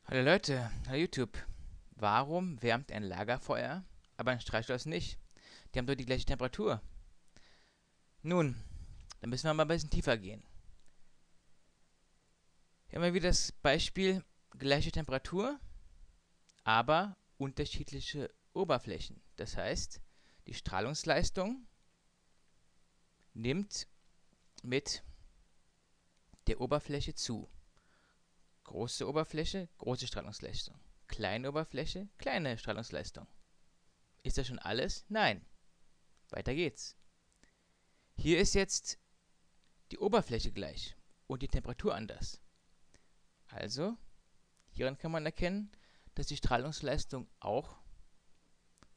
Hallo Leute, hallo YouTube. Warum wärmt ein Lagerfeuer, aber ein Streichholz nicht? Die haben doch die gleiche Temperatur. Nun, dann müssen wir mal ein bisschen tiefer gehen. Hier haben wir wieder das Beispiel gleiche Temperatur, aber unterschiedliche Oberflächen. Das heißt, die Strahlungsleistung nimmt mit der Oberfläche zu. Große Oberfläche, große Strahlungsleistung. Kleine Oberfläche, kleine Strahlungsleistung. Ist das schon alles? Nein. Weiter geht's. Hier ist jetzt die Oberfläche gleich und die Temperatur anders. Also, hieran kann man erkennen, dass die Strahlungsleistung auch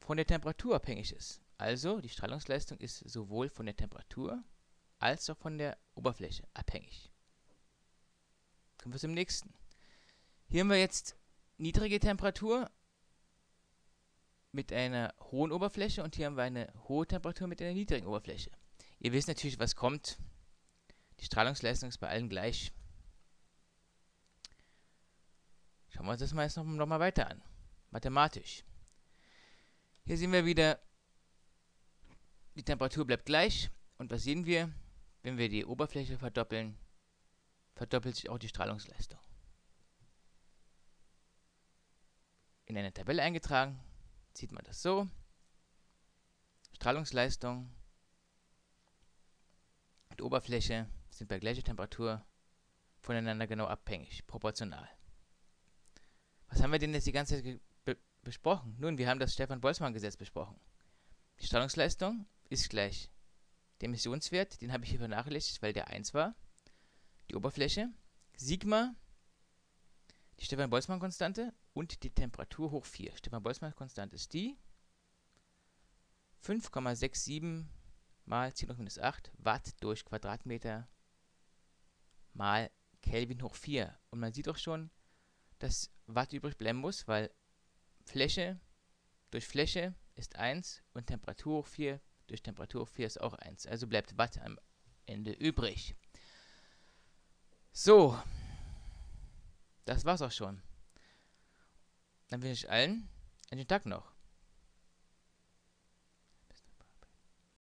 von der Temperatur abhängig ist. Also, die Strahlungsleistung ist sowohl von der Temperatur als auch von der Oberfläche abhängig. Kommen wir zum nächsten. Hier haben wir jetzt niedrige Temperatur mit einer hohen Oberfläche und hier haben wir eine hohe Temperatur mit einer niedrigen Oberfläche. Ihr wisst natürlich, was kommt. Die Strahlungsleistung ist bei allen gleich. Schauen wir uns das mal jetzt noch mal weiter an. Mathematisch. Hier sehen wir wieder, die Temperatur bleibt gleich. Und was sehen wir? Wenn wir die Oberfläche verdoppeln, verdoppelt sich auch die Strahlungsleistung. In eine Tabelle eingetragen, sieht man das so. Strahlungsleistung und Oberfläche sind bei gleicher Temperatur voneinander genau abhängig, proportional. Was haben wir denn jetzt die ganze Zeit besprochen? Nun, wir haben das Stefan-Boltzmann-Gesetz besprochen. Die Strahlungsleistung ist gleich der Emissionswert, den habe ich hier vernachlässigt, weil der 1 war. Die Oberfläche, Sigma, die Stefan-Boltzmann-Konstante und die Temperatur hoch 4. Stefan-Boltzmann-Konstante ist die 5,67 mal 10 hoch minus 8 Watt durch Quadratmeter mal Kelvin hoch 4. Und man sieht auch schon, dass Watt übrig bleiben muss, weil Fläche durch Fläche ist 1 und Temperatur hoch 4 durch Temperatur hoch 4 ist auch 1. Also bleibt Watt am Ende übrig. So, das war's auch schon. Dann wünsche ich allen einen schönen Tag noch.